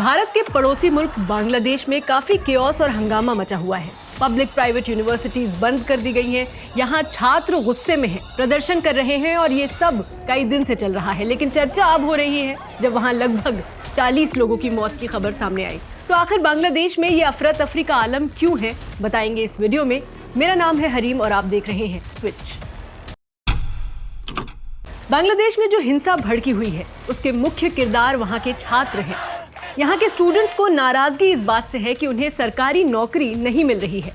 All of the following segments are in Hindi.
भारत के पड़ोसी मुल्क बांग्लादेश में काफी केओस और हंगामा मचा हुआ है। पब्लिक प्राइवेट यूनिवर्सिटीज बंद कर दी गई हैं। यहाँ छात्र गुस्से में हैं, प्रदर्शन कर रहे हैं और ये सब कई दिन से चल रहा है। लेकिन चर्चा अब हो रही है जब वहाँ लगभग 40 लोगों की मौत की खबर सामने आई। तो आखिर बांग्लादेश में ये अफरा तफरी का आलम क्यों है, बताएंगे इस वीडियो में। मेरा नाम है हरीम और आप देख रहे हैं स्विच। बांग्लादेश में जो हिंसा भड़की हुई है उसके मुख्य किरदार वहाँ के छात्र हैं। यहाँ के स्टूडेंट्स को नाराजगी इस बात से है कि उन्हें सरकारी नौकरी नहीं मिल रही है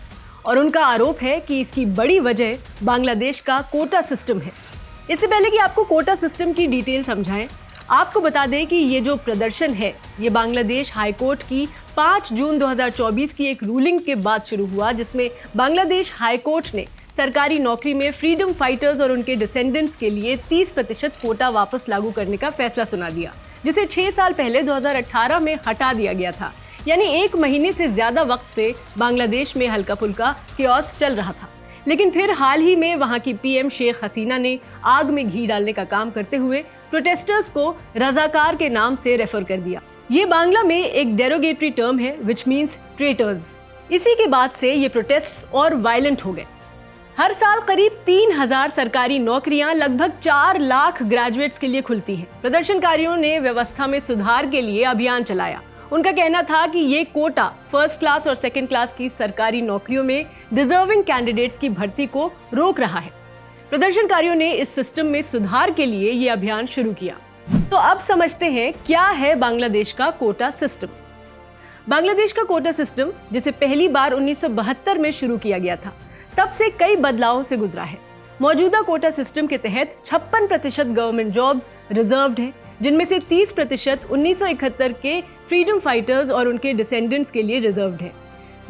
और उनका आरोप है कि इसकी बड़ी वजह बांग्लादेश का कोटा सिस्टम है। इससे पहले कि आपको कोटा सिस्टम की डिटेल समझाएं, आपको बता दें कि ये जो प्रदर्शन है ये बांग्लादेश हाईकोर्ट की 5 जून 2024 की एक रूलिंग के बाद शुरू हुआ, जिसमें बांग्लादेश हाईकोर्ट ने सरकारी नौकरी में फ्रीडम फाइटर्स और उनके डिसेंडेंट्स के लिए 30% कोटा वापस लागू करने का फैसला सुना दिया, जिसे 6 साल पहले 2018 में हटा दिया गया था। यानी 1 महीने से ज्यादा वक्त से बांग्लादेश में हल्का फुल्का केओस चल रहा था। लेकिन फिर हाल ही में वहां की पीएम शेख हसीना ने आग में घी डालने का काम करते हुए प्रोटेस्टर्स को रजाकार के नाम से रेफर कर दिया। ये बांग्ला में एक डेरोगेटरी टर्म है विच मीन्स ट्रेटर्स। इसी के बाद से ये प्रोटेस्ट्स और वायलेंट हो गए। हर साल करीब 3000 सरकारी नौकरियां लगभग 4 लाख ग्रेजुएट्स के लिए खुलती हैं। प्रदर्शनकारियों ने व्यवस्था में सुधार के लिए अभियान चलाया। उनका कहना था कि ये कोटा फर्स्ट क्लास और सेकंड क्लास की सरकारी नौकरियों में डिजर्विंग कैंडिडेट्स की भर्ती को रोक रहा है। प्रदर्शनकारियों ने इस सिस्टम में सुधार के लिए ये अभियान शुरू किया। तो अब समझते हैं क्या है बांग्लादेश का कोटा सिस्टम। बांग्लादेश का कोटा सिस्टम, जिसे पहली बार 1972 में शुरू किया गया था, तब से कई बदलावों से गुजरा है। मौजूदा कोटा सिस्टम के तहत 56% गवर्नमेंट जॉब्स रिजर्व्ड हैं, जिनमें से 30% 1971 के फ्रीडम फाइटर्स और उनके डिसेंडेंट्स के लिए रिजर्व्ड है।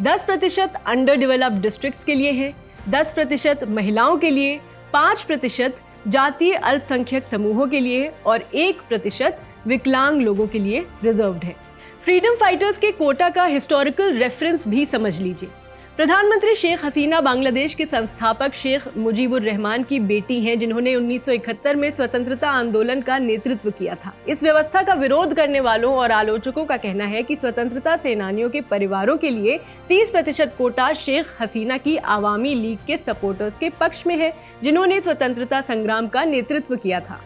10% अंडर डेवलप्ड डिस्ट्रिक्ट्स के लिए है, 10% महिलाओं के लिए, 5% जातीय अल्पसंख्यक समूहों के लिए और 1% विकलांग लोगों के लिए रिजर्व्ड है। फ्रीडम फाइटर्स के कोटा का हिस्टोरिकल रेफरेंस भी समझ लीजिए। प्रधानमंत्री शेख हसीना बांग्लादेश के संस्थापक शेख मुजीबुर रहमान की बेटी हैं, जिन्होंने 1971 में स्वतंत्रता आंदोलन का नेतृत्व किया था। इस व्यवस्था का विरोध करने वालों और आलोचकों का कहना है कि स्वतंत्रता सेनानियों के परिवारों के लिए 30% कोटा शेख हसीना की आवामी लीग के सपोर्टर्स के पक्ष में है, जिन्होंने स्वतंत्रता संग्राम का नेतृत्व किया था।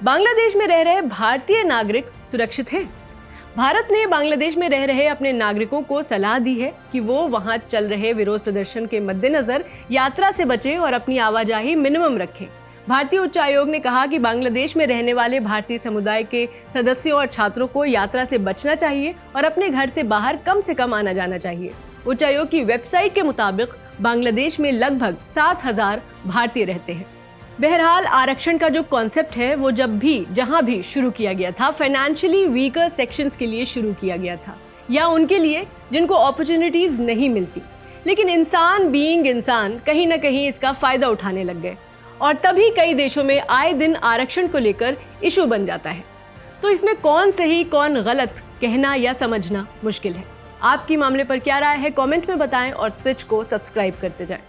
बांग्लादेश में रह रहे भारतीय नागरिक सुरक्षित हैं। भारत ने बांग्लादेश में रह रहे अपने नागरिकों को सलाह दी है कि वो वहां चल रहे विरोध प्रदर्शन के मद्देनजर यात्रा से बचें और अपनी आवाजाही मिनिमम रखें। भारतीय उच्च आयोग ने कहा कि बांग्लादेश में रहने वाले भारतीय समुदाय के सदस्यों और छात्रों को यात्रा से बचना चाहिए और अपने घर से बाहर कम से कम आना जाना चाहिए। उच्च आयोग की वेबसाइट के मुताबिक बांग्लादेश में लगभग 7000 भारतीय रहते हैं। बहरहाल आरक्षण का जो कॉन्सेप्ट है वो जहां भी शुरू किया गया था, फाइनेंशियली वीकर सेक्शंस के लिए शुरू किया गया था, या उनके लिए जिनको अपॉर्चुनिटीज नहीं मिलती। लेकिन इंसान बीइंग इंसान कहीं ना कहीं इसका फायदा उठाने लग गए और तभी कई देशों में आए दिन आरक्षण को लेकर इशू बन जाता है। तो इसमें कौन सही कौन गलत कहना या समझना मुश्किल है। आपकी मामले पर क्या राय है, कमेंट में बताएं और स्विच को सब्सक्राइब करते जाएं।